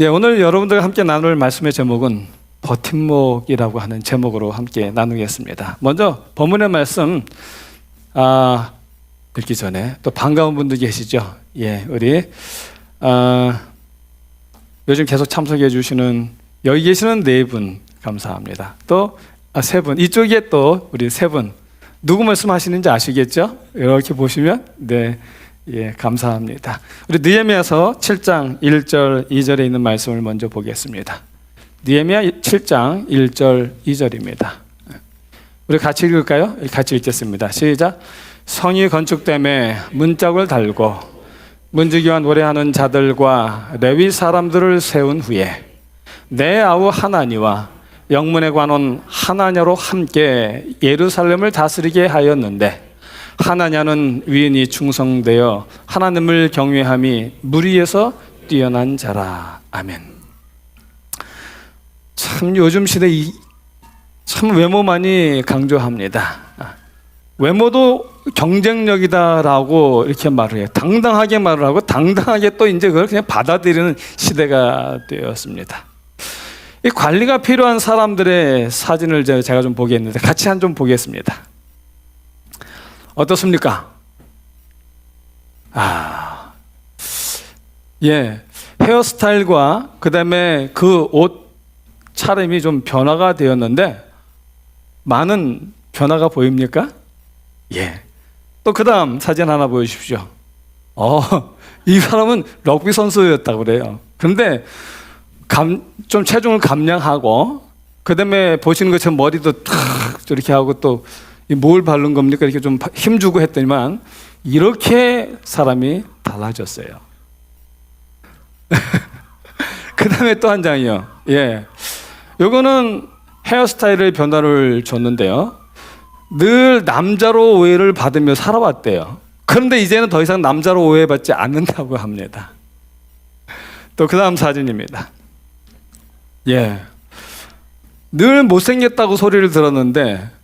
예, 오늘 여러분들과 함께 나눌 말씀의 제목은 버팀목이라고 하는 제목으로 함께 나누겠습니다. 먼저 본문의 말씀 읽기 전에 또 반가운 분들 계시죠? 예, 우리 요즘 계속 참석해 주시는 여기 계시는 네 분 감사합니다. 또 세 분, 이쪽에 또 우리 세 분 누구 말씀하시는지 아시겠죠? 이렇게 보시면 네. 예, 감사합니다. 우리 느헤미야서 7장 1절 2절에 있는 말씀을 먼저 보겠습니다. 느헤미야 7장 1절 2절입니다. 우리 같이 읽을까요? 같이 읽겠습니다. 시작. 성이 건축됨에 문짝을 달고 문지기와 노래하는 자들과 레위 사람들을 세운 후에 내 아우 하나니와 영문의 관원 하나냐로 함께 예루살렘을 다스리게 하였는데 하나냐는 위인이 충성되어 하나님을 경외함이 무리에서 뛰어난 자라. 아멘. 참 요즘 시대 참 외모만이 강조합니다. 외모도 경쟁력이다라고 이렇게 말을 해요. 당당하게 말을 하고 당당하게 또 이제 그걸 그냥 받아들이는 시대가 되었습니다. 이 관리가 필요한 사람들의 사진을 제가 좀 보겠는데 같이 좀 보겠습니다. 어떻습니까? 예, 헤어스타일과 그 다음에 그 옷 차림이 좀 변화가 되었는데 많은 변화가 보입니까? 예. 또 그 다음 사진 하나 보여주십시오. 이 사람은 럭비 선수였다고 그래요. 그런데 좀 체중을 감량하고 그 다음에 보시는 것처럼 머리도 탁 이렇게 하고 또 뭘 바른 겁니까? 이렇게 좀 힘주고 했더니만 이렇게 사람이 달라졌어요. 그 다음에 또 한 장이요. 예, 요거는 헤어스타일의 변화를 줬는데요. 늘 남자로 오해를 받으며 살아왔대요. 그런데 이제는 더 이상 남자로 오해받지 않는다고 합니다. 또 그 다음 사진입니다. 예, 늘 못생겼다고 소리를 들었는데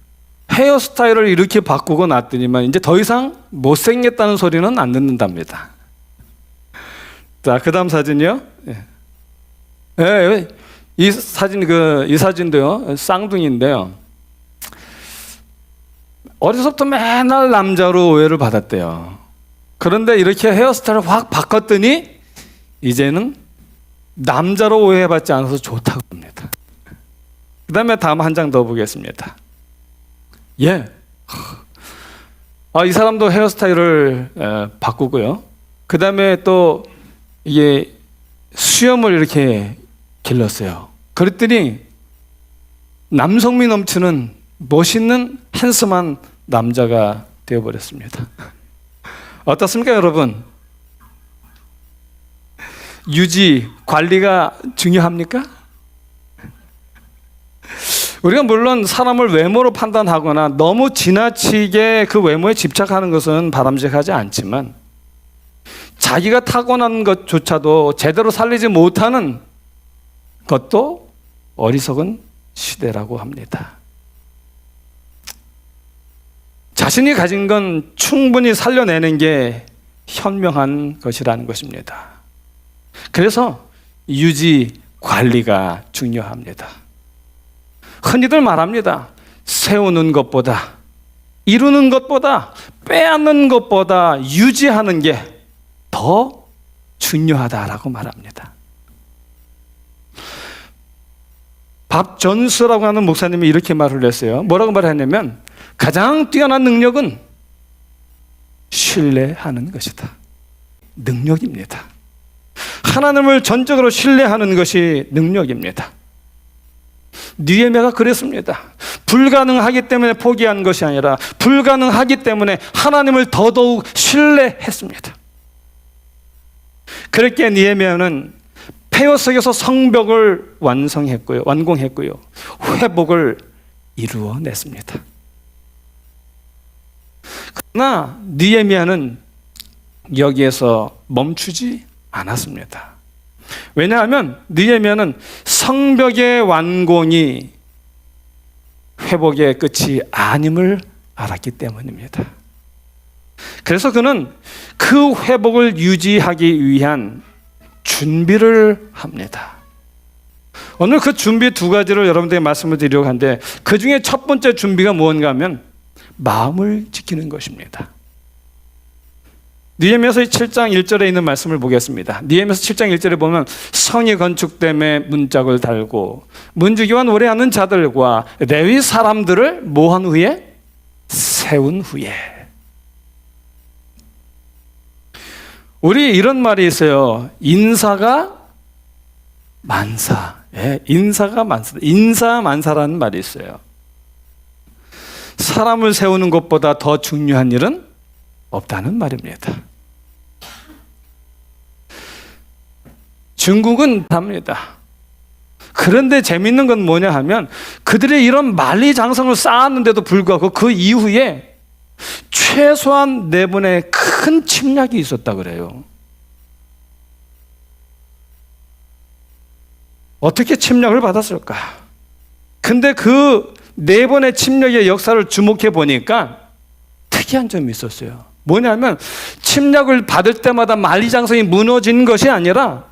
헤어스타일을 이렇게 바꾸고 났더니만 이제 더 이상 못생겼다는 소리는 안 듣는답니다. 자, 그 다음 사진이요. 예, 이 사진도요, 쌍둥이인데요. 어려서부터 맨날 남자로 오해를 받았대요. 그런데 이렇게 헤어스타일을 확 바꿨더니 이제는 남자로 오해받지 않아서 좋다고 합니다. 그 다음에 다음 한 장 더 보겠습니다. 예. 이 사람도 헤어스타일을 바꾸고요. 그 다음에 또 이게 수염을 이렇게 길렀어요. 그랬더니 남성미 넘치는 멋있는 핸섬한 남자가 되어버렸습니다. 어떻습니까, 여러분? 유지, 관리가 중요합니까? 우리가 물론 사람을 외모로 판단하거나 너무 지나치게 그 외모에 집착하는 것은 바람직하지 않지만 자기가 타고난 것조차도 제대로 살리지 못하는 것도 어리석은 시대라고 합니다. 자신이 가진 건 충분히 살려내는 게 현명한 것이라는 것입니다. 그래서 유지, 관리가 중요합니다. 흔히들 말합니다. 세우는 것보다, 이루는 것보다, 빼앗는 것보다 유지하는 게 더 중요하다라고 말합니다. 밥 존스라고 하는 목사님이 이렇게 말을 했어요. 뭐라고 말했냐면 가장 뛰어난 능력은 신뢰하는 것이다. 능력입니다. 하나님을 전적으로 신뢰하는 것이 능력입니다. 느헤미야가 그랬습니다. 불가능하기 때문에 포기한 것이 아니라 불가능하기 때문에 하나님을 더더욱 신뢰했습니다. 그렇게 느헤미야는 폐허 속에서 성벽을 완공했고요. 회복을 이루어냈습니다. 그러나 느헤미야는 여기에서 멈추지 않았습니다. 왜냐하면 느헤미야는 성벽의 완공이 회복의 끝이 아님을 알았기 때문입니다. 그래서 그는 그 회복을 유지하기 위한 준비를 합니다. 오늘 그 준비 두 가지를 여러분들에게 말씀을 드리려고 하는데, 그 중에 첫 번째 준비가 무언가 하면 마음을 지키는 것입니다. 느헤미야서 7장 1절에 있는 말씀을 보겠습니다. 느헤미야서 7장 1절에 보면 성이 건축됨에 문짝을 달고 문지기와 노래하는 자들과 레위 사람들을 뭐한 후에? 세운 후에. 우리 이런 말이 있어요. 인사가 만사. 예, 인사가 만사. 인사만사라는 말이 있어요. 사람을 세우는 것보다 더 중요한 일은 없다는 말입니다. 중국은 답니다. 그런데 재밌는 건 뭐냐 하면 그들의 이런 만리장성을 쌓았는데도 불구하고 그 이후에 최소한 4번의 큰 침략이 있었다 그래요. 어떻게 침략을 받았을까? 근데 그 4번의 침략의 역사를 주목해 보니까 특이한 점이 있었어요. 뭐냐면 침략을 받을 때마다 만리장성이 무너진 것이 아니라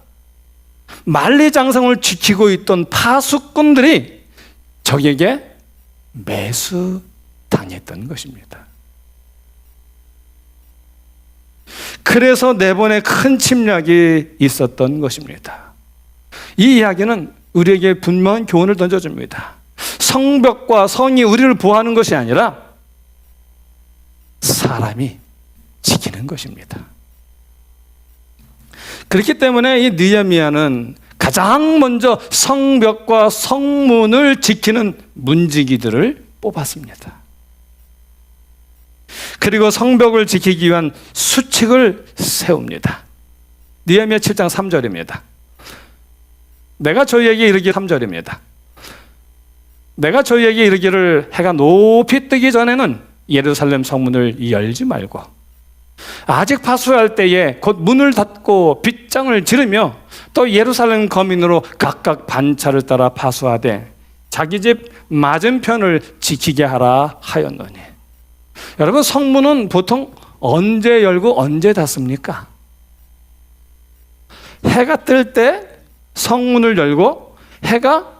만리장성을 지키고 있던 파수꾼들이 적에게 매수당했던 것입니다. 그래서 4번의 큰 침략이 있었던 것입니다. 이 이야기는 우리에게 분명한 교훈을 던져줍니다. 성벽과 성이 우리를 보호하는 것이 아니라 사람이 지키는 것입니다. 그렇기 때문에 이 느헤미야는 가장 먼저 성벽과 성문을 지키는 문지기들을 뽑았습니다. 그리고 성벽을 지키기 위한 수칙을 세웁니다. 느헤미야 7장 3절입니다. 내가 저희에게 이르기 3절입니다. 내가 저희에게 이르기를 해가 높이 뜨기 전에는 예루살렘 성문을 열지 말고 아직 파수할 때에 곧 문을 닫고 빗장을 지르며 또 예루살렘 거민으로 각각 반차를 따라 파수하되 자기 집 맞은편을 지키게 하라 하였노니. 여러분, 성문은 보통 언제 열고 언제 닫습니까? 해가 뜰 때 성문을 열고 해가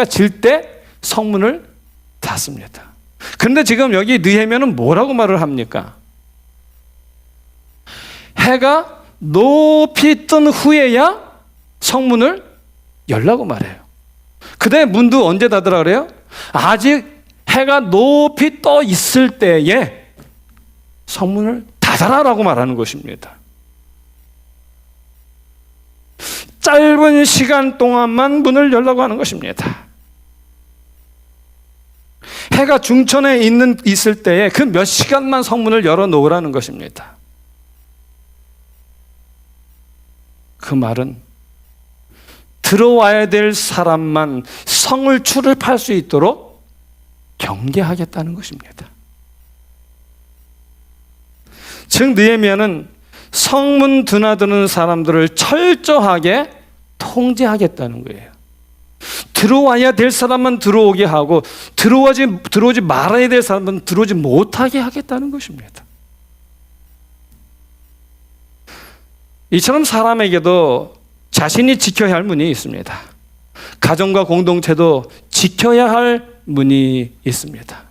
질 때 성문을 닫습니다. 그런데 지금 여기 느헤미야는 뭐라고 말을 합니까? 해가 높이 뜬 후에야 성문을 열라고 말해요. 그다음에 문도 언제 닫으라 그래요? 아직 해가 높이 떠 있을 때에 성문을 닫아라라고 말하는 것입니다. 짧은 시간 동안만 문을 열라고 하는 것입니다. 해가 중천에 있을 때에 그 몇 시간만 성문을 열어놓으라는 것입니다. 그 말은 들어와야 될 사람만 성을 출입할 수 있도록 경계하겠다는 것입니다. 즉 느헤미야는 성문 드나드는 사람들을 철저하게 통제하겠다는 거예요. 들어와야 될 사람만 들어오게 하고 들어오지 말아야 될 사람은 들어오지 못하게 하겠다는 것입니다. 이처럼 사람에게도 자신이 지켜야 할 문이 있습니다. 가정과 공동체도 지켜야 할 문이 있습니다.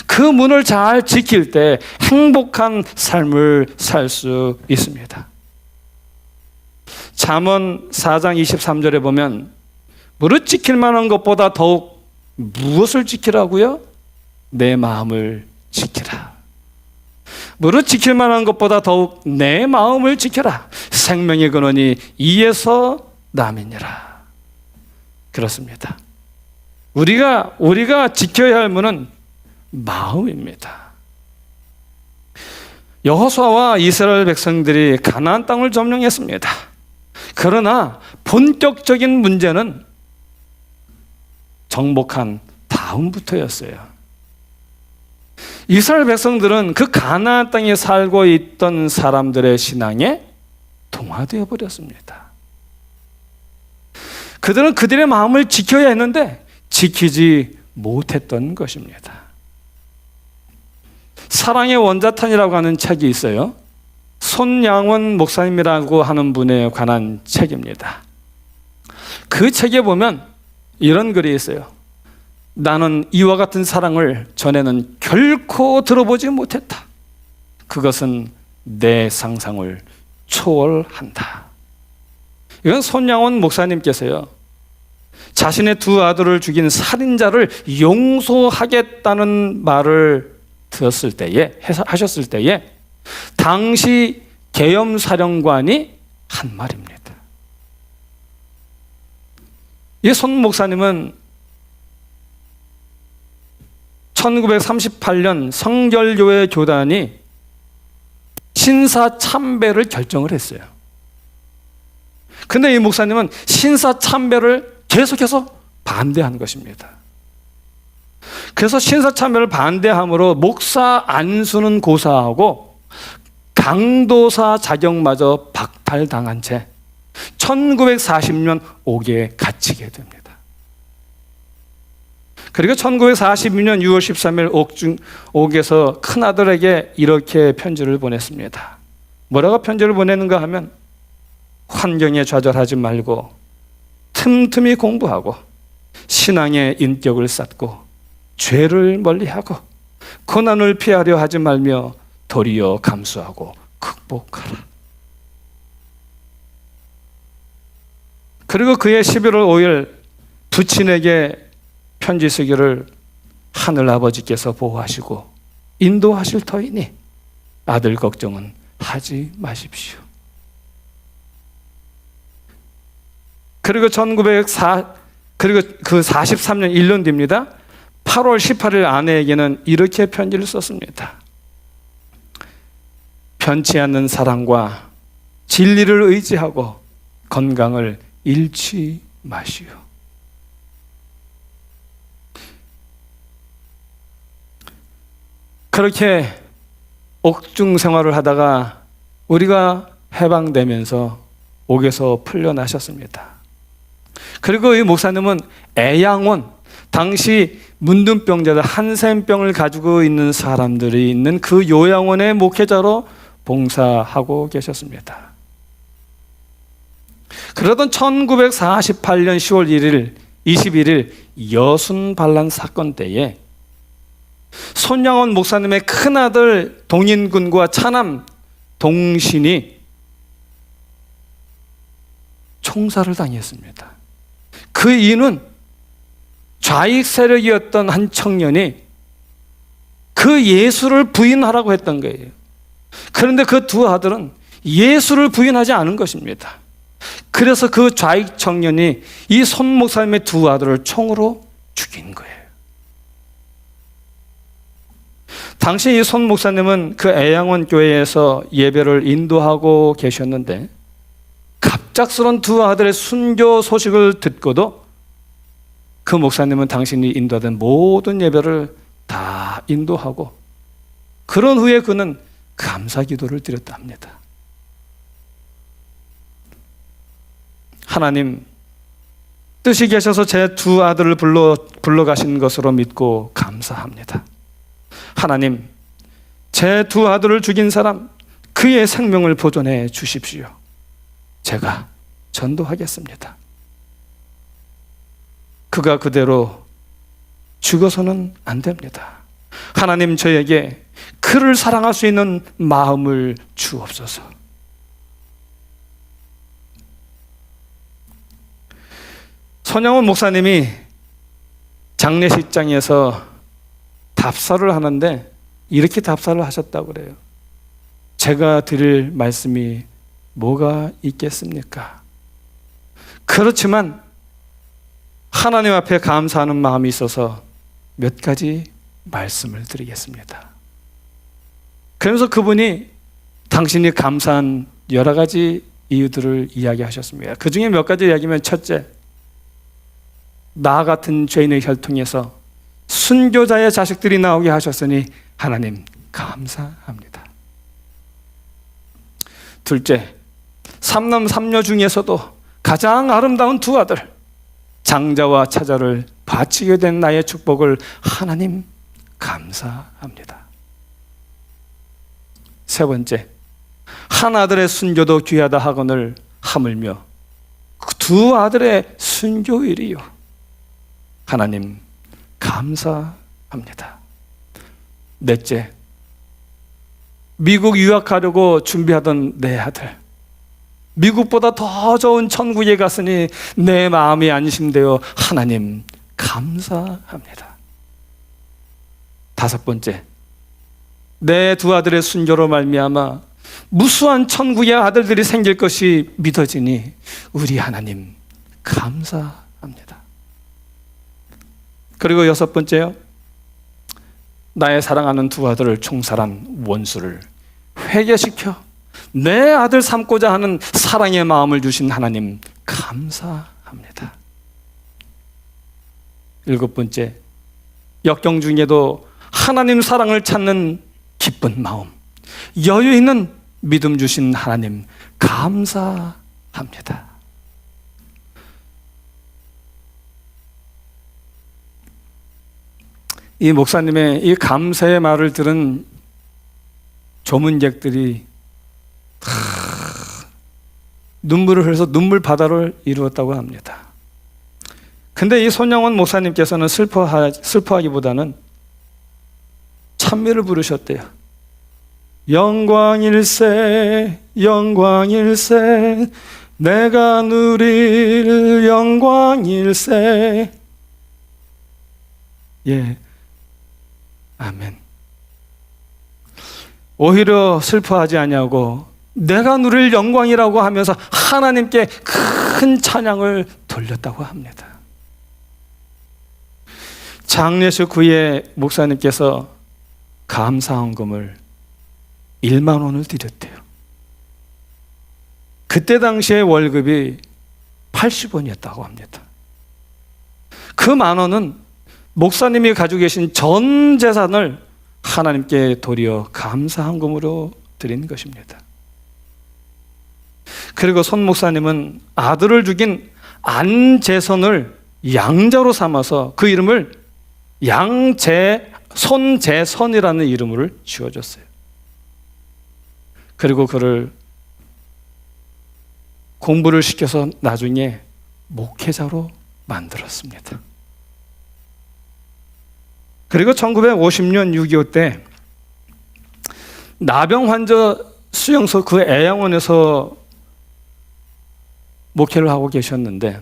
그 문을 잘 지킬 때 행복한 삶을 살 수 있습니다. 잠언 4장 23절에 보면 무릇 지킬 만한 것보다 더욱 무엇을 지키라고요? 내 마음을 지키라. 무릇 지킬 만한 것보다 더욱 내 마음을 지켜라. 생명의 근원이 이에서 남이니라. 그렇습니다. 우리가 지켜야 할 문은 마음입니다. 여호수아와 이스라엘 백성들이 가나안 땅을 점령했습니다. 그러나 본격적인 문제는 정복한 다음부터였어요. 이스라엘 백성들은 그 가나안 땅에 살고 있던 사람들의 신앙에 동화되어 버렸습니다. 그들은 그들의 마음을 지켜야 했는데 지키지 못했던 것입니다. 사랑의 원자탄이라고 하는 책이 있어요. 손양원 목사님이라고 하는 분에 관한 책입니다. 그 책에 보면 이런 글이 있어요. 나는 이와 같은 사랑을 전에는 결코 들어보지 못했다. 그것은 내 상상을 초월한다. 이건 손양원 목사님께서요, 자신의 두 아들을 죽인 살인자를 용서하겠다는 말을 들었을 때에, 하셨을 때에 당시 계엄사령관이 한 말입니다. 이 손 목사님은 1938년 성결교회 교단이 신사참배를 결정을 했어요. 근데 이 목사님은 신사참배를 계속해서 반대한 것입니다. 그래서 신사참배를 반대함으로 목사 안수는 고사하고 강도사 자격마저 박탈당한 채 1940년 옥에 갇히게 됩니다. 그리고 1942년 6월 13일 옥에서 큰아들에게 이렇게 편지를 보냈습니다. 뭐라고 편지를 보내는가 하면, 환경에 좌절하지 말고 틈틈이 공부하고 신앙의 인격을 쌓고 죄를 멀리하고 고난을 피하려 하지 말며 도리어 감수하고 극복하라. 그리고 그해 11월 5일 부친에게 편지 쓰기를 하늘 아버지께서 보호하시고 인도하실 터이니 아들 걱정은 하지 마십시오. 그리고 그리고 그 43년 1년 뒤입니다. 8월 18일 아내에게는 이렇게 편지를 썼습니다. 변치 않는 사랑과 진리를 의지하고 건강을 잃지 마시오. 그렇게 옥중 생활을 하다가 우리가 해방되면서 옥에서 풀려나셨습니다. 그리고 이 목사님은 애양원, 당시 문둥병자들, 한센병을 가지고 있는 사람들이 있는 그 요양원의 목회자로 봉사하고 계셨습니다. 그러던 1948년 10월 1일, 21일 여순 반란 사건 때에 손양원 목사님의 큰아들 동인군과 차남 동신이 총살을 당했습니다. 그 이유는 좌익 세력이었던 한 청년이 그 예수를 부인하라고 했던 거예요. 그런데 그 두 아들은 예수를 부인하지 않은 것입니다. 그래서 그 좌익 청년이 이 손 목사님의 두 아들을 총으로 죽인 거예요. 당시 이 손 목사님은 그 애양원 교회에서 예배를 인도하고 계셨는데 갑작스런 두 아들의 순교 소식을 듣고도 그 목사님은 당신이 인도하던 모든 예배를 다 인도하고 그런 후에 그는 감사 기도를 드렸다 합니다. 하나님, 뜻이 계셔서 제 두 아들을 불러가신 것으로 믿고 감사합니다. 하나님, 제 두 아들을 죽인 사람, 그의 생명을 보존해 주십시오. 제가 전도하겠습니다. 그가 그대로 죽어서는 안 됩니다. 하나님, 저에게 그를 사랑할 수 있는 마음을 주옵소서. 손양원 목사님이 장례식장에서 답사를 하는데 이렇게 답사를 하셨다고 그래요. 제가 드릴 말씀이 뭐가 있겠습니까? 그렇지만 하나님 앞에 감사하는 마음이 있어서 몇 가지 말씀을 드리겠습니다. 그러면서 그분이 당신이 감사한 여러 가지 이유들을 이야기하셨습니다. 그 중에 몇 가지 이야기면, 첫째, 나 같은 죄인의 혈통에서 순교자의 자식들이 나오게 하셨으니 하나님 감사합니다. 둘째, 삼남 삼녀 중에서도 가장 아름다운 두 아들, 장자와 차자를 바치게 된 나의 축복을 하나님 감사합니다. 세 번째, 한 아들의 순교도 귀하다 하거늘 하물며 그 두 아들의 순교일이요. 하나님 감사합니다. 넷째, 미국 유학하려고 준비하던 내 아들, 미국보다 더 좋은 천국에 갔으니 내 마음이 안심되어 하나님 감사합니다. 다섯 번째, 내 두 아들의 순교로 말미암아 무수한 천국의 아들들이 생길 것이 믿어지니 우리 하나님 감사합니다. 그리고 여섯 번째요, 나의 사랑하는 두 아들을 총살한 원수를 회개시켜 내 아들 삼고자 하는 사랑의 마음을 주신 하나님 감사합니다. 일곱 번째, 역경 중에도 하나님 사랑을 찾는 기쁜 마음, 여유 있는 믿음 주신 하나님 감사합니다. 이 목사님의 이 감사의 말을 들은 조문객들이 눈물을 흘려서 눈물 바다를 이루었다고 합니다. 근데 이 손양원 목사님께서는 슬퍼하기보다는 찬미를 부르셨대요. 영광일세 영광일세 내가 누릴 영광일세. 예, 아멘. 오히려 슬퍼하지 아니하고 내가 누릴 영광이라고 하면서 하나님께 큰 찬양을 돌렸다고 합니다. 장례식 후에 목사님께서 감사헌금을 1만 원을 드렸대요. 그때 당시에 월급이 80원이었다고 합니다. 그 10,000원은 목사님이 가지고 계신 전 재산을 하나님께 도리어 감사헌금으로 드린 것입니다. 그리고 손 목사님은 아들을 죽인 안재선을 양자로 삼아서 그 이름을 손재선이라는 이름을 지어줬어요. 그리고 그를 공부를 시켜서 나중에 목회자로 만들었습니다. 그리고 1950년 6.25 때 나병 환자 수용소 그 애양원에서 목회를 하고 계셨는데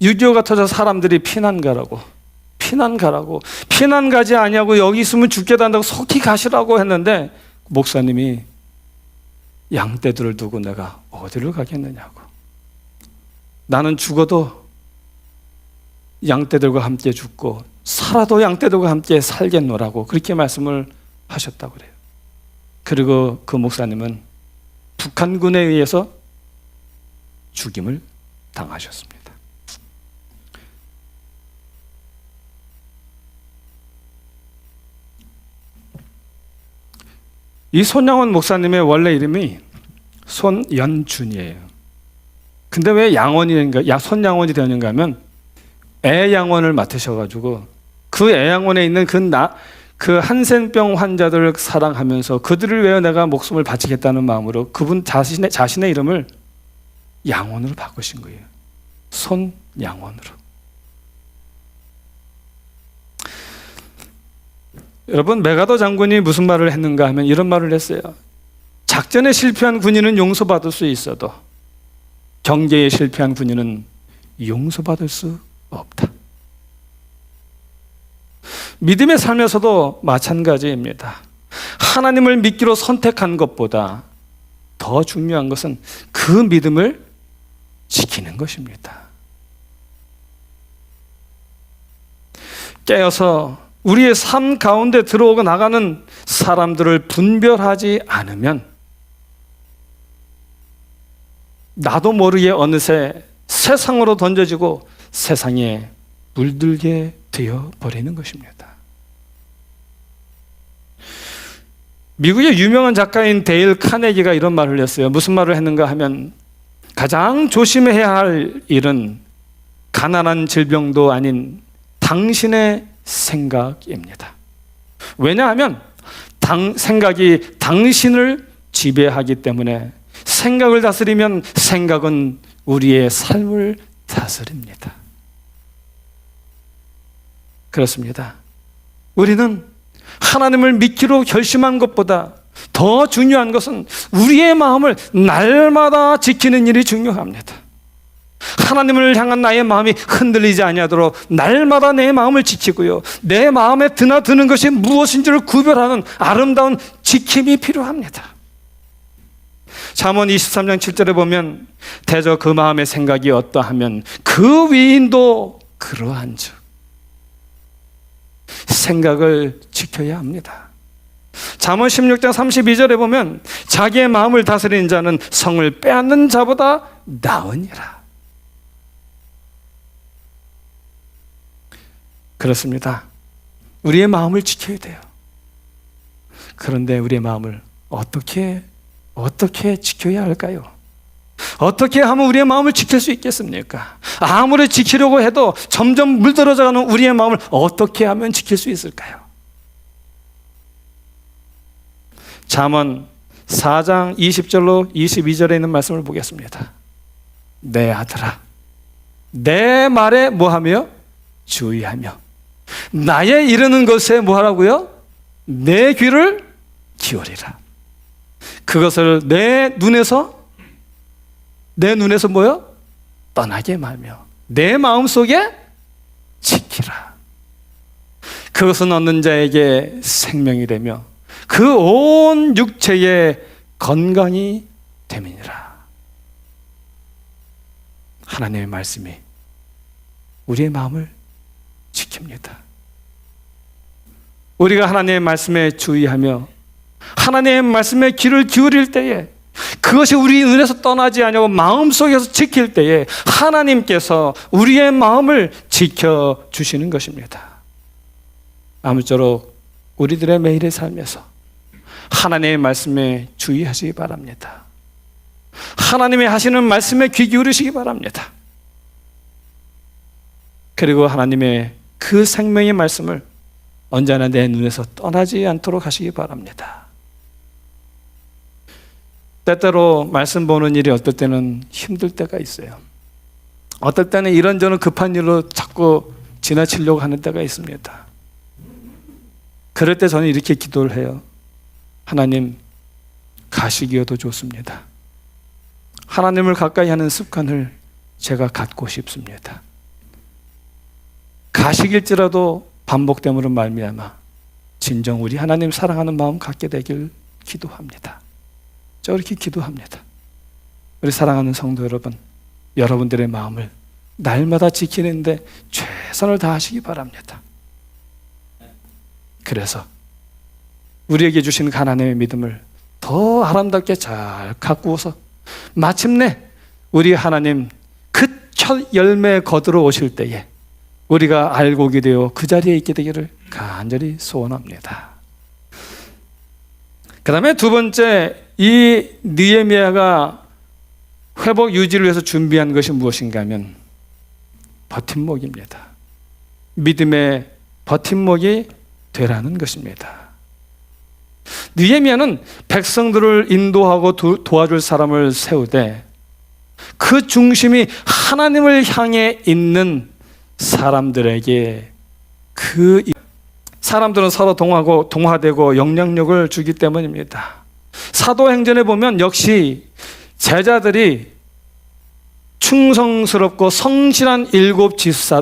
6.25가 터져서 사람들이 피난 가지 아니하고 여기 있으면 죽게 된다고 속히 가시라고 했는데 목사님이 양떼들을 두고 내가 어디를 가겠느냐고, 나는 죽어도 양떼들과 함께 죽고 살아도 양떼들과 함께 살겠노라고 그렇게 말씀을 하셨다고 그래요. 그리고 그 목사님은 북한군에 의해서 죽임을 당하셨습니다. 이 손양원 목사님의 원래 이름이 손연준이에요. 근데 왜 손양원이 되는가 하면 애양원을 맡으셔가지고 그 애양원에 있는 그 한센병 환자들을 사랑하면서 그들을 위해 내가 목숨을 바치겠다는 마음으로 그분 자신의 이름을 양원으로 바꾸신 거예요. 손양원으로. 여러분, 메가더 장군이 무슨 말을 했는가 하면 이런 말을 했어요. 작전에 실패한 군인은 용서받을 수 있어도 경계에 실패한 군인은 용서받을 수 없다. 믿음의 삶에서도 마찬가지입니다. 하나님을 믿기로 선택한 것보다 더 중요한 것은 그 믿음을 지키는 것입니다. 깨어서 우리의 삶 가운데 들어오고 나가는 사람들을 분별하지 않으면 나도 모르게 어느새 세상으로 던져지고 세상에 물들게 되어버리는 것입니다. 미국의 유명한 작가인 데일 카네기가 이런 말을 했어요. 무슨 말을 했는가 하면 가장 조심해야 할 일은 가난한 질병도 아닌 당신의 생각입니다. 왜냐하면 생각이 당신을 지배하기 때문에 생각을 다스리면 생각은 우리의 삶을 다스립니다. 그렇습니다. 우리는 하나님을 믿기로 결심한 것보다 더 중요한 것은 우리의 마음을 날마다 지키는 일이 중요합니다. 하나님을 향한 나의 마음이 흔들리지 아니하도록 날마다 내 마음을 지키고요, 내 마음에 드나드는 것이 무엇인지를 구별하는 아름다운 지킴이 필요합니다. 잠언 23장 7절에 보면 대저 그 마음의 생각이 어떠하면 그 위인도 그러한즉. 생각을 지켜야 합니다. 잠언 16장 32절에 보면 자기의 마음을 다스리는 자는 성을 빼앗는 자보다 나으니라. 그렇습니다. 우리의 마음을 지켜야 돼요. 그런데 우리의 마음을 어떻게 지켜야 할까요? 어떻게 하면 우리의 마음을 지킬 수 있겠습니까? 아무리 지키려고 해도 점점 물들어져가는 우리의 마음을 어떻게 하면 지킬 수 있을까요? 잠언 4장 20절로 22절에 있는 말씀을 보겠습니다. 내 아들아, 내 말에 뭐하며? 주의하며 나의 이르는 것에 뭐하라고요? 내 귀를 기울이라. 그것을 내 눈에서 뭐요? 떠나게 말며 내 마음속에 지키라. 그것은 얻는 자에게 생명이 되며 그 온 육체의 건강이 됨이니라. 하나님의 말씀이 우리의 마음을 지킵니다. 우리가 하나님의 말씀에 주의하며 하나님의 말씀에 귀를 기울일 때에 그것이 우리 눈에서 떠나지 아니하고 마음속에서 지킬 때에 하나님께서 우리의 마음을 지켜주시는 것입니다. 아무쪼록 우리들의 매일의 삶에서 하나님의 말씀에 주의하시기 바랍니다. 하나님이 하시는 말씀에 귀 기울이시기 바랍니다. 그리고 하나님의 그 생명의 말씀을 언제나 내 눈에서 떠나지 않도록 하시기 바랍니다. 때때로 말씀 보는 일이 어떨 때는 힘들 때가 있어요. 어떨 때는 이런저런 급한 일로 자꾸 지나치려고 하는 때가 있습니다. 그럴 때 저는 이렇게 기도를 해요. 하나님, 가시기여도 좋습니다. 하나님을 가까이 하는 습관을 제가 갖고 싶습니다. 가식일지라도 반복됨으로 말미암아 진정 우리 하나님 사랑하는 마음 갖게 되길 기도합니다. 저렇게 기도합니다. 우리 사랑하는 성도 여러분, 여러분들의 마음을 날마다 지키는데 최선을 다하시기 바랍니다. 그래서 우리에게 주신 하나님의 믿음을 더 아름답게 잘 가꾸어서 마침내 우리 하나님 그 첫 열매 거두러 오실 때에 우리가 알곡이 되어 그 자리에 있게 되기를 간절히 소원합니다. 그 다음에 두 번째, 이 느헤미야가 회복 유지를 위해서 준비한 것이 무엇인가 하면 버팀목입니다. 믿음의 버팀목이 되라는 것입니다. 느헤미야는 백성들을 인도하고 도와줄 사람을 세우되 그 중심이 하나님을 향해 있는 사람들에게 그 사람들은 서로 동화되고 영향력을 주기 때문입니다. 사도행전에 보면 역시 제자들이 충성스럽고 성실한 7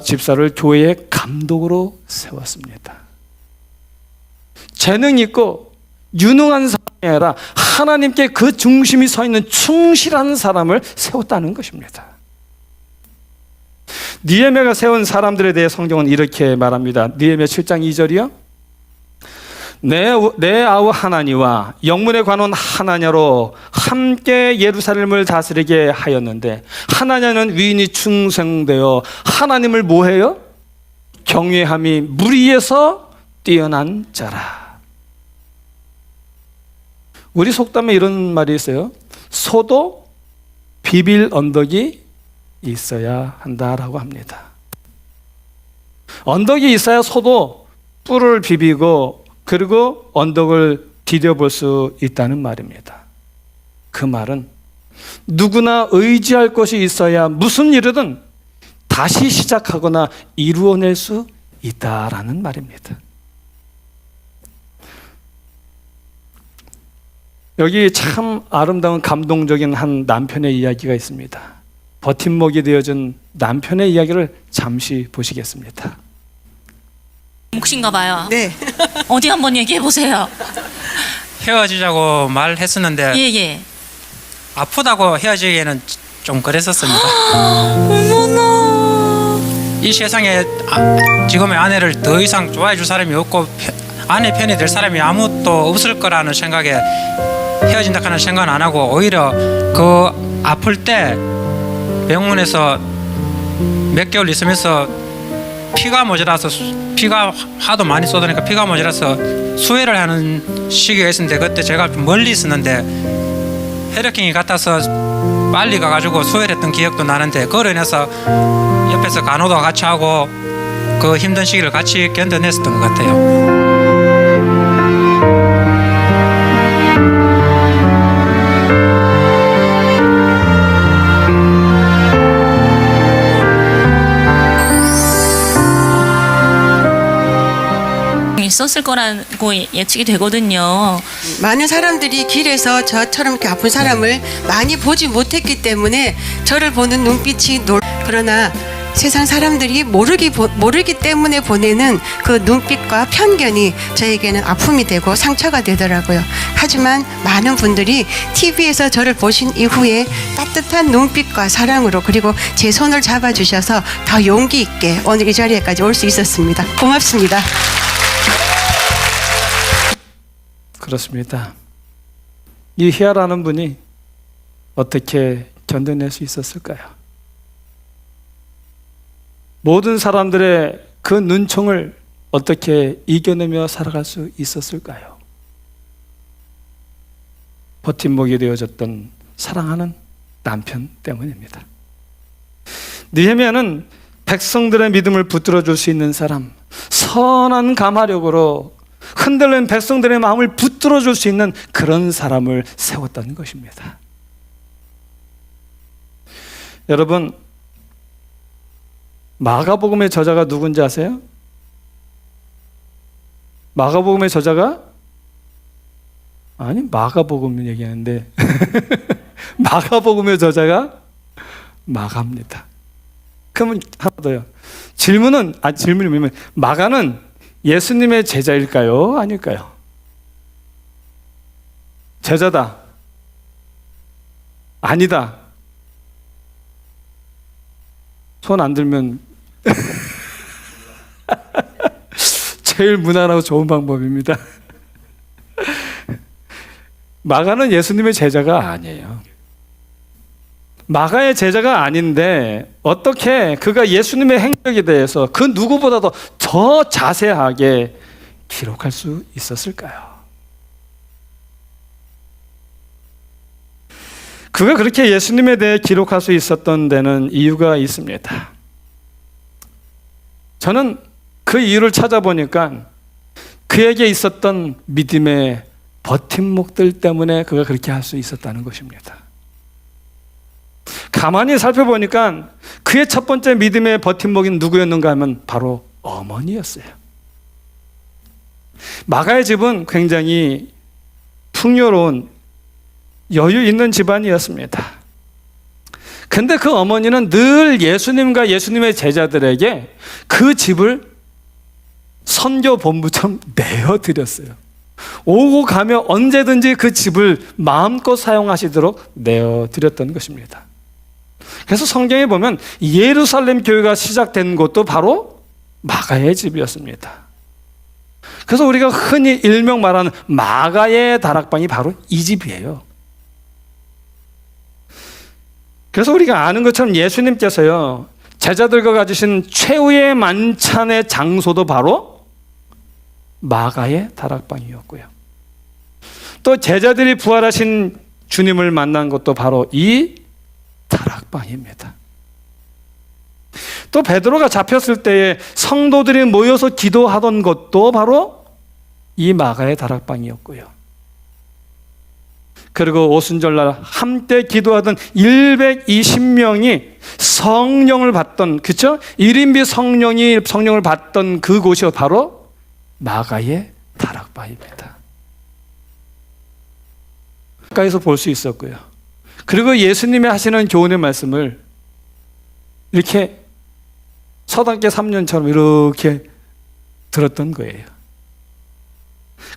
집사를 교회의 감독으로 세웠습니다. 재능 있고 유능한 사람이 아니라 하나님께 그 중심이 서 있는 충실한 사람을 세웠다는 것입니다. 느헤미야가 세운 사람들에 대해 성경은 이렇게 말합니다. 느헤미야 7장 2절이요. 내 아우 하나니와 영문의 관원 하나냐로 함께 예루살렘을 다스리게 하였는데, 하나냐는 위인이 충성되어 하나님을 뭐해요? 경외함이 무리에서 뛰어난 자라. 우리 속담에 이런 말이 있어요. 소도 비빌 언덕이 있어야 한다라고 합니다. 언덕이 있어야 소도 뿔을 비비고 그리고 언덕을 디뎌볼 수 있다는 말입니다. 그 말은 누구나 의지할 것이 있어야 무슨 일이든 다시 시작하거나 이루어낼 수 있다라는 말입니다. 여기 참 아름다운 감동적인 한 남편의 이야기가 있습니다. 버팀목이 되어준 남편의 이야기를 잠시 보시겠습니다. 몫인가 봐요. 네. 어디 한번 얘기해 보세요. 헤어지자고 말했었는데 예. 아프다고 헤어지기에는 좀 그랬었습니다. 어머나. 이 세상에 지금의 아내를 더 이상 좋아해 줄 사람이 없고 아내 편이 될 사람이 아무것도 없을 거라는 생각에 헤어진다 하는 생각은 안 하고 오히려 그 아플 때 병원에서 몇 개월 있으면서 피가 모자라서 피가 하도 많이 쏟으니까 피가 모자라서 수혈을 하는 시기가 있었는데 그때 제가 좀 멀리 있었는데 혈액형이 같아서 빨리 가가지고 수혈했던 기억도 나는데 그로 인해서 옆에서 간호도 같이 하고 그 힘든 시기를 같이 견뎌냈었던 것 같아요. 있었을 거라고 예측이 되거든요. 많은 사람들이 길에서 저처럼 이렇게 아픈 사람을 많이 보지 못했기 때문에 저를 보는 눈빛이 그러나 세상 사람들이 모르기 때문에 보내는 그 눈빛과 편견이 저에게는 아픔이 되고 상처가 되더라고요. 하지만 많은 분들이 TV에서 저를 보신 이후에 따뜻한 눈빛과 사랑으로 그리고 제 손을 잡아주셔서 더 용기 있게 오늘 이 자리에까지 올 수 있었습니다. 고맙습니다. 그렇습니다. 이 희아라는 분이 어떻게 견뎌낼 수 있었을까요? 모든 사람들의 그 눈총을 어떻게 이겨내며 살아갈 수 있었을까요? 버팀목이 되어졌던 사랑하는 남편 때문입니다. 느헤미야는 백성들의 믿음을 붙들어 줄 수 있는 사람, 선한 감화력으로 흔들린 백성들의 마음을 붙들어 줄 수 있는 그런 사람을 세웠다는 것입니다. 여러분, 마가복음의 저자가 누군지 아세요? 마가복음의 저자가 마가복음 얘기하는데 마가복음의 저자가 마가입니다. 그러면 하나 더요. 질문이 뭐냐면 마가는 예수님의 제자일까요? 아닐까요? 제자다. 아니다. 손 안 들면 제일 무난하고 좋은 방법입니다. 마가는 예수님의 제자가 아니에요. 마가의 제자가 아닌데 어떻게 그가 예수님의 행적에 대해서 그 누구보다도 더 자세하게 기록할 수 있었을까요? 그가 그렇게 예수님에 대해 기록할 수 있었던 데는 이유가 있습니다. 저는 그 이유를 찾아보니까 그에게 있었던 믿음의 버팀목들 때문에 그가 그렇게 할 수 있었다는 것입니다. 가만히 살펴보니까 그의 첫 번째 믿음의 버팀목인 누구였는가 하면 바로 어머니였어요. 마가의 집은 굉장히 풍요로운 여유 있는 집안이었습니다. 근데 그 어머니는 늘 예수님과 예수님의 제자들에게 그 집을 선교 본부처럼 내어드렸어요. 오고 가며 언제든지 그 집을 마음껏 사용하시도록 내어드렸던 것입니다. 그래서 성경에 보면 예루살렘 교회가 시작된 곳도 바로 마가의 집이었습니다. 그래서 우리가 흔히 일명 말하는 마가의 다락방이 바로 이 집이에요. 그래서 우리가 아는 것처럼 예수님께서요, 제자들과 가지신 최후의 만찬의 장소도 바로 마가의 다락방이었고요. 또 제자들이 부활하신 주님을 만난 것도 바로 이 다락방입니다. 또 베드로가 잡혔을 때에 성도들이 모여서 기도하던 것도 바로 이 마가의 다락방이었고요. 그리고 오순절날 함께 기도하던 120명이 성령을 받던, 그쵸? 1인비 성령을 받던 그곳이 바로 마가의 다락방입니다. 가까이서 볼 수 있었고요. 그리고 예수님이 하시는 교훈의 말씀을 이렇게 서당계 3년처럼 이렇게 들었던 거예요.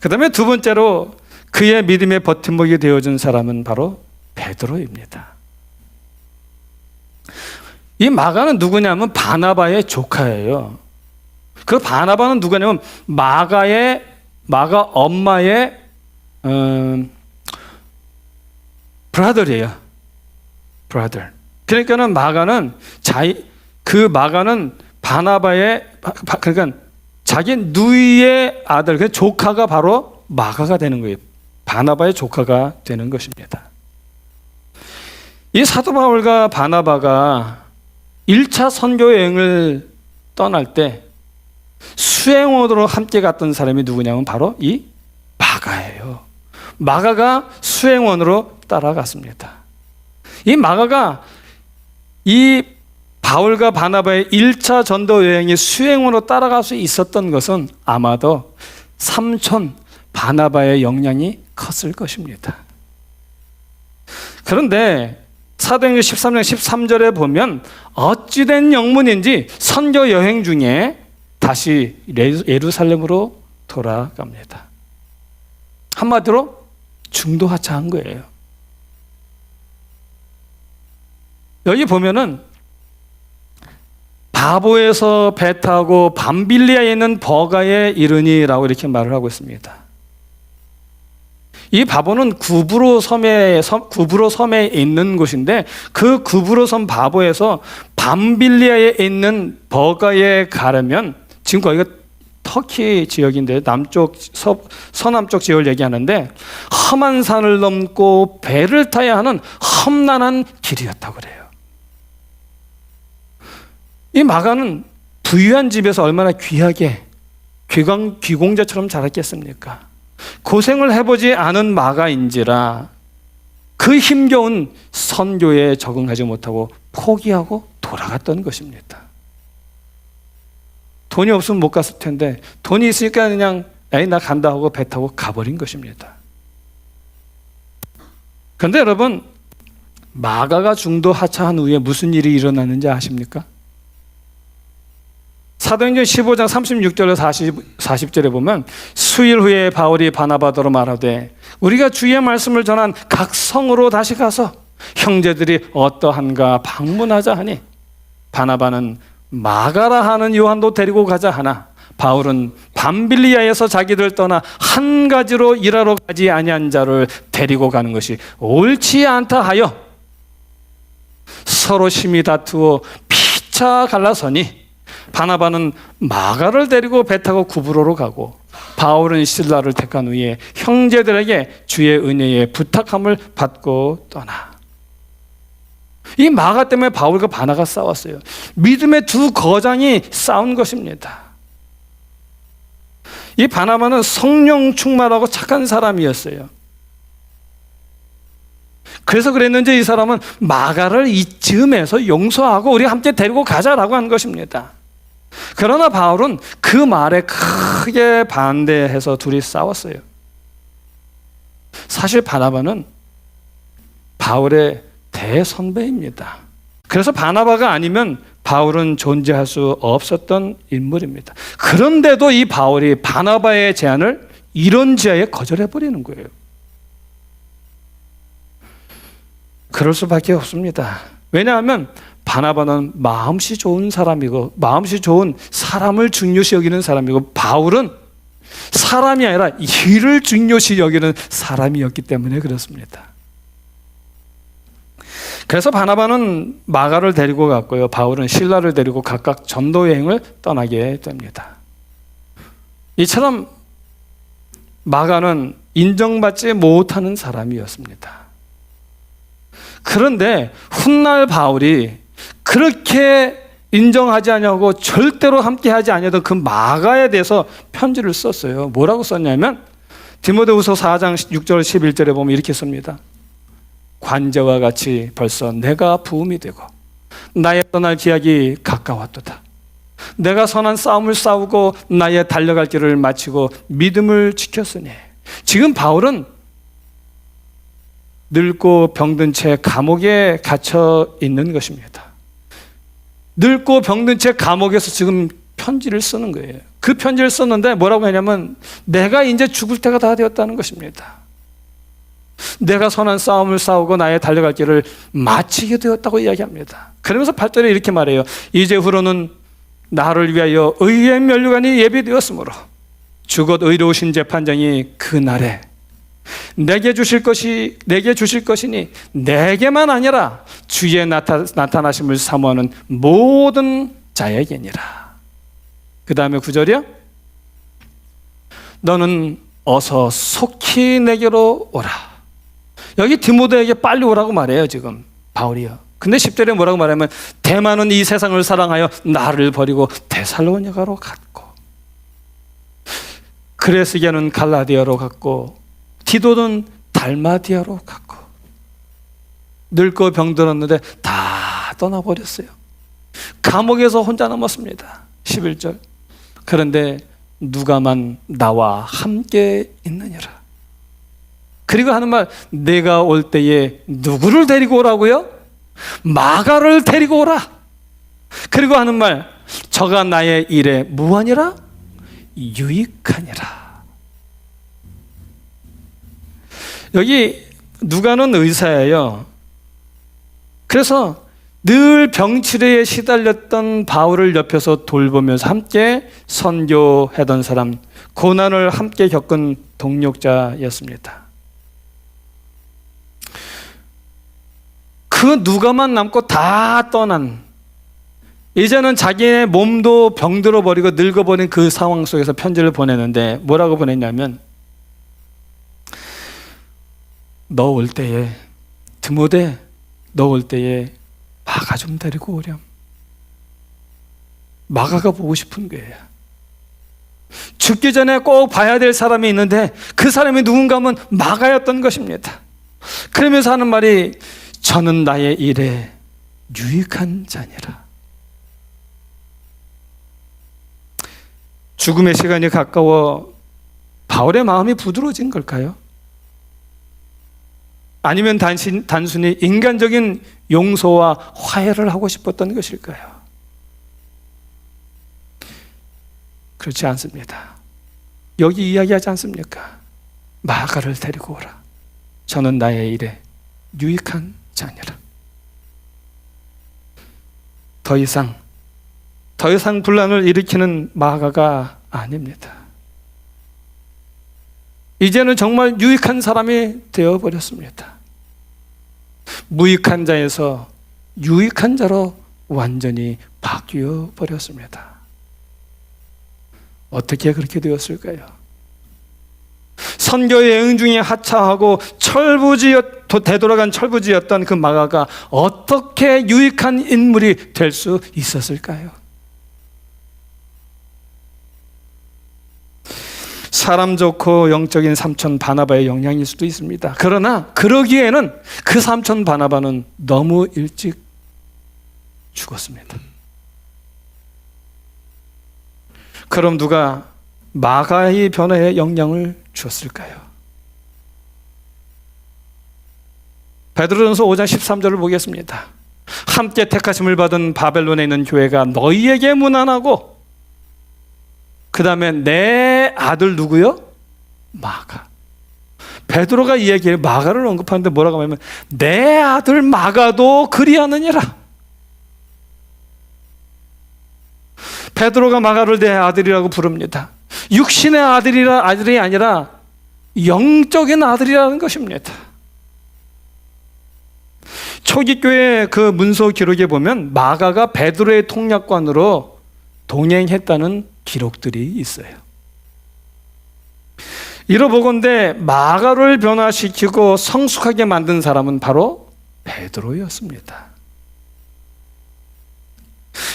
그 다음에 두 번째로 그의 믿음의 버팀목이 되어준 사람은 바로 베드로입니다. 이 마가는 누구냐면 바나바의 조카예요. 그 바나바는 누구냐면 마가 엄마의 브라더예요. 브라더. 그러니까는 마가는 바나바의 그러니까 자기 누이의 아들, 그 조카가 바로 마가가 되는 거예요. 바나바의 조카가 되는 것입니다. 이 사도 바울과 바나바가 1차 선교 여행을 떠날 때 수행원으로 함께 갔던 사람이 누구냐면 바로 이 마가예요. 마가가 수행원으로 따라갔습니다. 이 마가가 이 바울과 바나바의 1차 전도 여행이 수행으로 따라갈 수 있었던 것은 아마도 삼촌 바나바의 영향이 컸을 것입니다. 그런데 사도행전 13장 13절에 보면 어찌된 영문인지 선교 여행 중에 다시 예루살렘으로 돌아갑니다. 한마디로 중도하차한 거예요. 여기 보면은 바보에서 배 타고 밤빌리아에 있는 버가에 이르니라고 이렇게 말을 하고 있습니다. 이 바보는 구브로 섬에 있는 곳인데 그 구브로 섬 바보에서 밤빌리아에 있는 버가에 가려면 지금 거기가 터키 지역인데 서남쪽 지역을 얘기하는데 험한 산을 넘고 배를 타야 하는 험난한 길이었다고 그래요. 이 마가는 부유한 집에서 얼마나 귀하게 귀공자처럼 자랐겠습니까? 고생을 해보지 않은 마가인지라 그 힘겨운 선교에 적응하지 못하고 포기하고 돌아갔던 것입니다. 돈이 없으면 못 갔을 텐데 돈이 있으니까 그냥 나 간다 하고 배 타고 가버린 것입니다. 그런데 여러분, 마가가 중도 하차한 후에 무슨 일이 일어났는지 아십니까? 사도행전 15장 36절에서 40절에 보면 수일 후에 바울이 바나바더로 말하되 우리가 주의 말씀을 전한 각 성으로 다시 가서 형제들이 어떠한가 방문하자 하니 바나바는 마가라 하는 요한도 데리고 가자 하나 바울은 밤빌리아에서 자기들 떠나 한 가지로 일하러 가지 아니한 자를 데리고 가는 것이 옳지 않다 하여 서로 심히 다투어 피차 갈라서니 바나바는 마가를 데리고 배 타고 구브로로 가고 바울은 실라를 택한 후에 형제들에게 주의 은혜의 부탁함을 받고 떠나. 이 마가 때문에 바울과 바나가 싸웠어요. 믿음의 두 거장이 싸운 것입니다. 이 바나바는 성령 충만하고 착한 사람이었어요. 그래서 그랬는지 이 사람은 마가를 이쯤에서 용서하고 우리 함께 데리고 가자라고 한 것입니다. 그러나 바울은 그 말에 크게 반대해서 둘이 싸웠어요. 사실 바나바는 바울의 대선배입니다. 그래서 바나바가 아니면 바울은 존재할 수 없었던 인물입니다. 그런데도 이 바울이 바나바의 제안을 이런 지하에 거절해버리는 거예요. 그럴 수밖에 없습니다. 왜냐하면 바나바는 마음씨 좋은 사람이고 마음씨 좋은 사람을 중요시 여기는 사람이고 바울은 사람이 아니라 일을 중요시 여기는 사람이었기 때문에 그렇습니다. 그래서 바나바는 마가를 데리고 갔고요. 바울은 실라를 데리고 각각 전도 여행을 떠나게 됩니다. 이처럼 마가는 인정받지 못하는 사람이었습니다. 그런데 훗날 바울이 그렇게 인정하지 아니하고 절대로 함께하지 아니하던 그 마가에 대해서 편지를 썼어요. 뭐라고 썼냐면 디모데후서 4장 6절 11절에 보면 이렇게 씁니다. 관제와 같이 벌써 내가 부음이 되고 나의 떠날 기약이 가까웠도다. 내가 선한 싸움을 싸우고 나의 달려갈 길을 마치고 믿음을 지켰으니. 지금 바울은 늙고 병든 채 감옥에 갇혀 있는 것입니다. 늙고 병든 채 감옥에서 지금 편지를 쓰는 거예요. 그 편지를 썼는데 뭐라고 하냐면 내가 이제 죽을 때가 다 되었다는 것입니다. 내가 선한 싸움을 싸우고 나의 달려갈 길을 마치게 되었다고 이야기합니다. 그러면서 8절에 이렇게 말해요. 이제후로는 나를 위하여 의의 면류관이 예비되었으므로 주곧 의로우신 재판장이 그 날에 내게 주실 것이니 내게만 아니라 주의 나타나심을 사모하는 모든 자에게니라. 그 다음에 9절이요. 너는 어서 속히 내게로 오라. 여기 디모데에게 빨리 오라고 말해요, 지금 바울이요. 근데 10절에 뭐라고 말하면 대마는 이 세상을 사랑하여 나를 버리고 데살로니가로 갔고, 그레스게는 갈라디아로 갔고, 디도는 달마디아로 갔고, 늙고 병들었는데 다 떠나버렸어요. 감옥에서 혼자 남았습니다. 11절. 그런데 누가만 나와 함께 있느니라. 그리고 하는 말, 내가 올 때에 누구를 데리고 오라고요? 마가를 데리고 오라. 그리고 하는 말, 저가 나의 일에 무하니라? 유익하니라. 여기 누가는 의사예요. 그래서 늘 병치레에 시달렸던 바울을 옆에서 돌보면서 함께 선교하던 사람, 고난을 함께 겪은 동력자였습니다. 그 누가만 남고 다 떠난, 이제는 자기의 몸도 병들어 버리고 늙어버린 그 상황 속에서 편지를 보내는데 뭐라고 보냈냐면, 너 올 때에, 디모데 너 올 때에 마가 좀 데리고 오렴. 마가가 보고 싶은 거예요. 죽기 전에 꼭 봐야 될 사람이 있는데 그 사람이 누군가 하면 마가였던 것입니다. 그러면서 하는 말이, 저는 나의 일에 유익한 자니라. 죽음의 시간이 가까워 바울의 마음이 부드러워진 걸까요? 아니면 단순히 인간적인 용서와 화해를 하고 싶었던 것일까요? 그렇지 않습니다. 여기 이야기하지 않습니까? 마가를 데리고 오라. 저는 나의 일에 유익한 자니라. 더 이상 분란을 일으키는 마가가 아닙니다. 이제는 정말 유익한 사람이 되어버렸습니다. 무익한 자에서 유익한 자로 완전히 바뀌어 버렸습니다. 어떻게 그렇게 되었을까요? 선교 여행 중에 하차하고 되돌아간 철부지였던 그 마가가 어떻게 유익한 인물이 될 수 있었을까요? 사람 좋고 영적인 삼촌 바나바의 영향일 수도 있습니다. 그러나 그러기에는 그 삼촌 바나바는 너무 일찍 죽었습니다. 그럼 누가 마가의 변화에 영향을 주었을까요? 베드로전서 5장 13절을 보겠습니다. 함께 택하심을 받은 바벨론에 있는 교회가 너희에게 문안하고, 그 다음에 내 아들 누구요? 마가. 베드로가 이 얘기를 마가를 언급하는데 뭐라고 하냐면 내 아들 마가도 그리하느니라. 베드로가 마가를 내 아들이라고 부릅니다. 육신의 아들이 아니라 영적인 아들이라는 것입니다. 초기 교회 그 문서 기록에 보면 마가가 베드로의 통역관으로 동행했다는 기록들이 있어요. 이러보건대 마가를 변화시키고 성숙하게 만든 사람은 바로 베드로였습니다.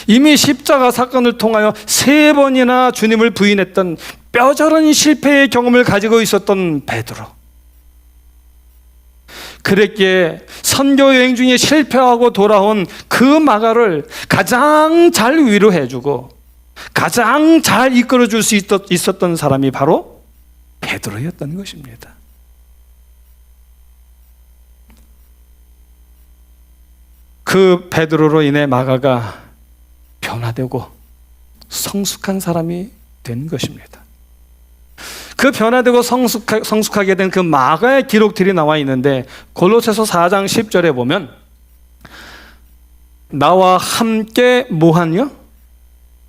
이미 십자가 사건을 통하여 3번이나 주님을 부인했던 뼈저린 실패의 경험을 가지고 있었던 베드로. 그랬기에 선교 여행 중에 실패하고 돌아온 그 마가를 가장 잘 위로해주고 가장 잘 이끌어줄 수 있었던 사람이 바로 베드로였던 것입니다. 그 베드로로 인해 마가가 변화되고 성숙한 사람이 된 것입니다. 그 변화되고 성숙하게 된 그 마가의 기록들이 나와 있는데 골로새서 4장 10절에 보면 나와 함께 뭐하뇨?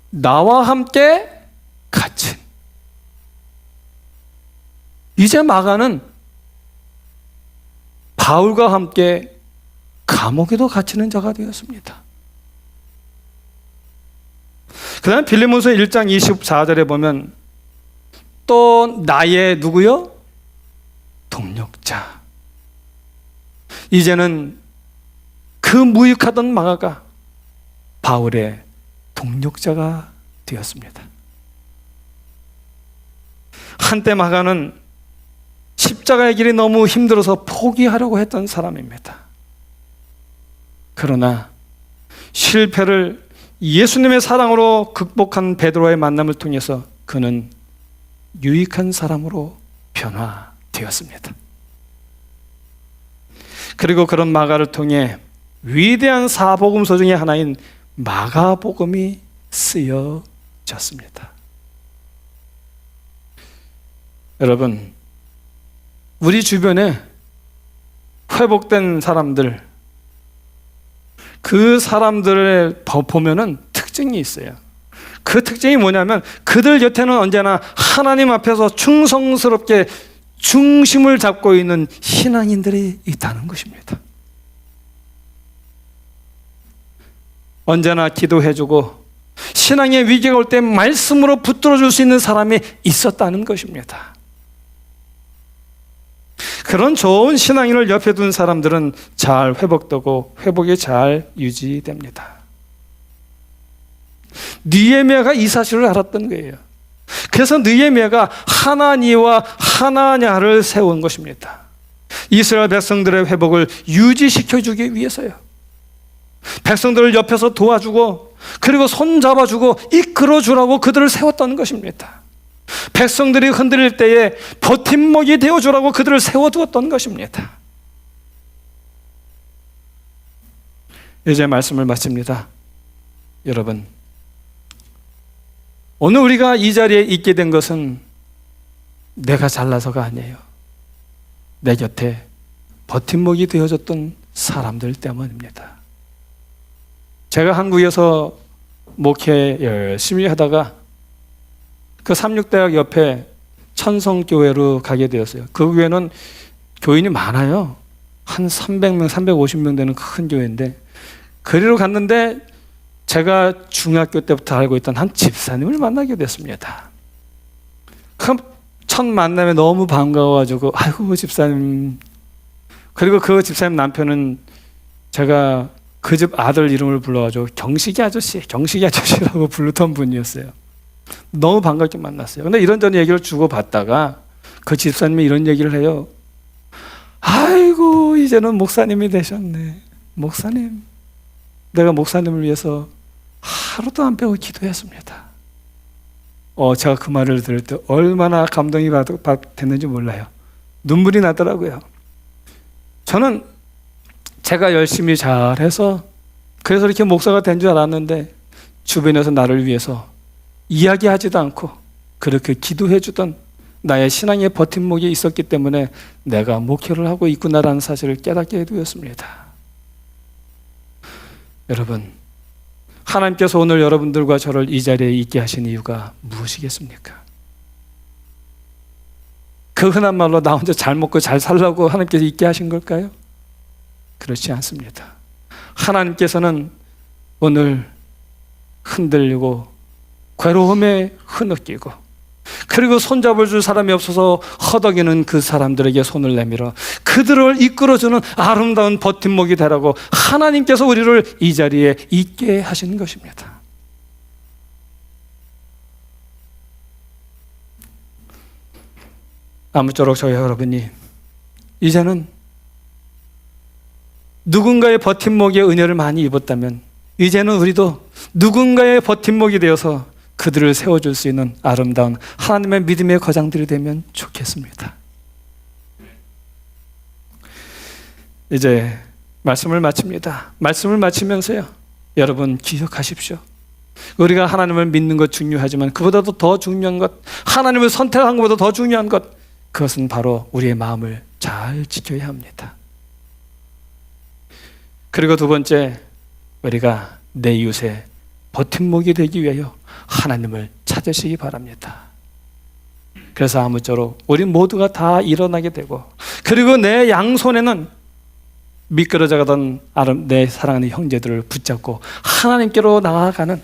나와 함께 갇힌. 이제 마가는 바울과 함께 감옥에도 갇히는 자가 되었습니다. 그 다음에 빌립보서 1장 24절에 보면 또 나의 누구요? 동력자. 이제는 그 무익하던 마가가 바울의 동력자가 되었습니다. 한때 마가는 십자가의 길이 너무 힘들어서 포기하려고 했던 사람입니다. 그러나 실패를 예수님의 사랑으로 극복한 베드로와의 만남을 통해서 그는 유익한 사람으로 변화되었습니다. 그리고 그런 마가를 통해 위대한 사복음서 중에 하나인 마가복음이 쓰여졌습니다. 여러분, 우리 주변에 회복된 사람들, 그 사람들을 보면은 특징이 있어요. 그 특징이 뭐냐면 그들 곁에는 언제나 하나님 앞에서 충성스럽게 중심을 잡고 있는 신앙인들이 있다는 것입니다. 언제나 기도해주고 신앙의 위기가 올 때 말씀으로 붙들어줄 수 있는 사람이 있었다는 것입니다. 그런 좋은 신앙인을 옆에 둔 사람들은 잘 회복되고 회복이 잘 유지됩니다. 느헤미야가 이 사실을 알았던 거예요. 그래서 느헤미야가 하나니와 하나냐를 세운 것입니다. 이스라엘 백성들의 회복을 유지시켜주기 위해서요. 백성들을 옆에서 도와주고 그리고 손잡아주고 이끌어주라고 그들을 세웠던 것입니다. 백성들이 흔들릴 때에 버팀목이 되어주라고 그들을 세워두었던 것입니다. 이제 말씀을 마칩니다. 여러분, 오늘 우리가 이 자리에 있게 된 것은 내가 잘나서가 아니에요. 내 곁에 버팀목이 되어줬던 사람들 때문입니다. 제가 한국에서 목회 열심히 하다가 그 삼육대학 옆에 천성교회로 가게 되었어요. 그 교회는 교인이 많아요. 한 300명, 350명 되는 큰 교회인데 거기로 갔는데 제가 중학교 때부터 알고 있던 한 집사님을 만나게 됐습니다. 그 첫 만남에 너무 반가워가지고 아이고 집사님. 그리고 그 집사님 남편은 제가 그 집 아들 이름을 불러가지고 경식이 아저씨라고 부르던 분이었어요. 너무 반갑게 만났어요. 근데 이런저런 얘기를 주고받다가 그 집사님이 이런 얘기를 해요. 아이고 이제는 목사님이 되셨네. 목사님, 내가 목사님을 위해서 하루도 안 빼고 기도했습니다. 제가 그 말을 들을 때 얼마나 감동이 됐는지 몰라요. 눈물이 나더라고요. 저는 제가 열심히 잘해서 그래서 이렇게 목사가 된 줄 알았는데 주변에서 나를 위해서 이야기하지도 않고 그렇게 기도해 주던 나의 신앙의 버팀목이 있었기 때문에 내가 목회를 하고 있구나라는 사실을 깨닫게 되었습니다. 여러분, 하나님께서 오늘 여러분들과 저를 이 자리에 있게 하신 이유가 무엇이겠습니까? 그 흔한 말로 나 혼자 잘 먹고 잘 살라고 하나님께서 있게 하신 걸까요? 그렇지 않습니다. 하나님께서는 오늘 흔들리고 괴로움에 흐느끼고 그리고 손잡을 줄 사람이 없어서 허덕이는 그 사람들에게 손을 내밀어 그들을 이끌어주는 아름다운 버팀목이 되라고 하나님께서 우리를 이 자리에 있게 하신 것입니다. 아무쪼록 저희 여러분이 이제는 누군가의 버팀목의 은혜를 많이 입었다면 이제는 우리도 누군가의 버팀목이 되어서 그들을 세워줄 수 있는 아름다운 하나님의 믿음의 거장들이 되면 좋겠습니다. 이제 말씀을 마칩니다. 말씀을 마치면서요, 여러분 기억하십시오. 우리가 하나님을 믿는 것 중요하지만 그보다도 더 중요한 것, 하나님을 선택한 것보다 더 중요한 것, 그것은 바로 우리의 마음을 잘 지켜야 합니다. 그리고 두 번째, 우리가 내 이웃의 버팀목이 되기 위하여 하나님을 찾으시기 바랍니다. 그래서 아무쪼록 우리 모두가 다 일어나게 되고, 그리고 내 양손에는 미끄러져 가던 내 사랑하는 형제들을 붙잡고 하나님께로 나아가는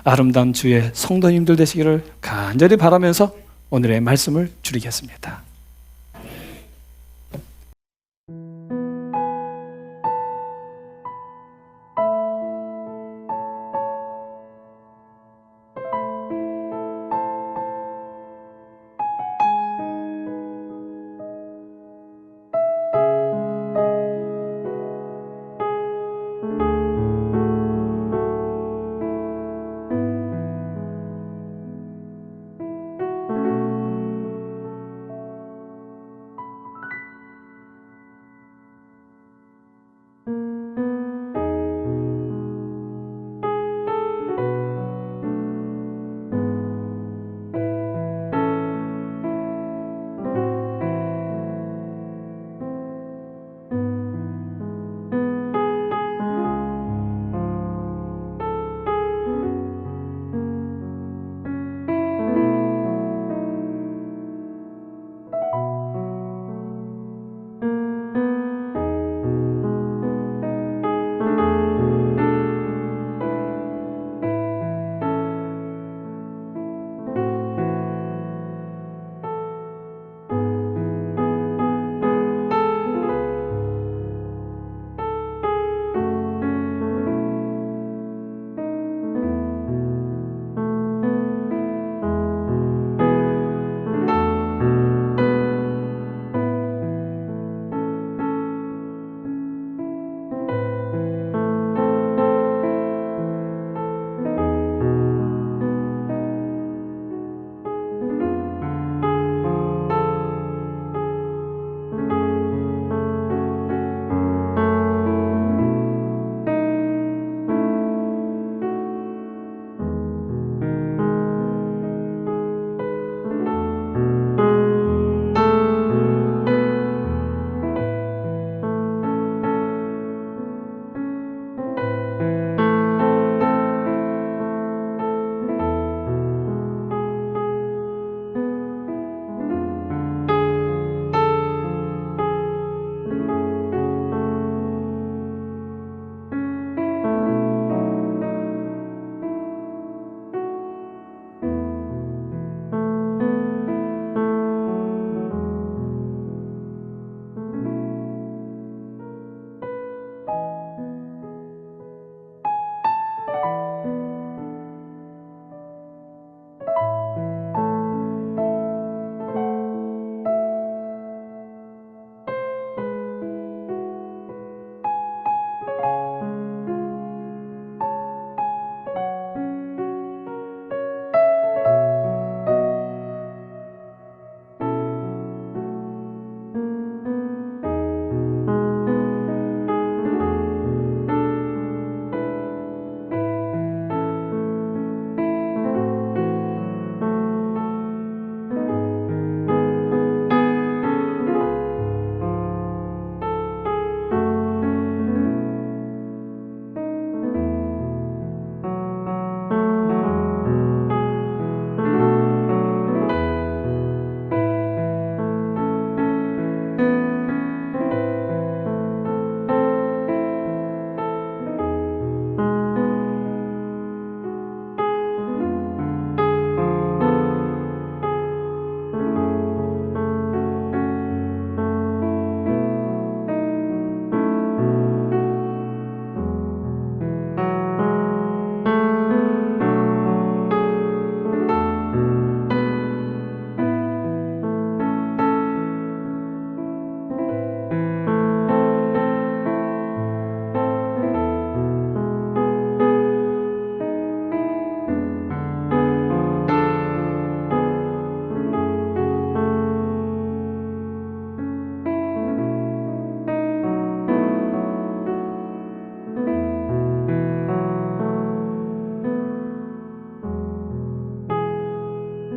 아름다운 주의 성도님들 되시기를 간절히 바라면서 오늘의 말씀을 줄이겠습니다.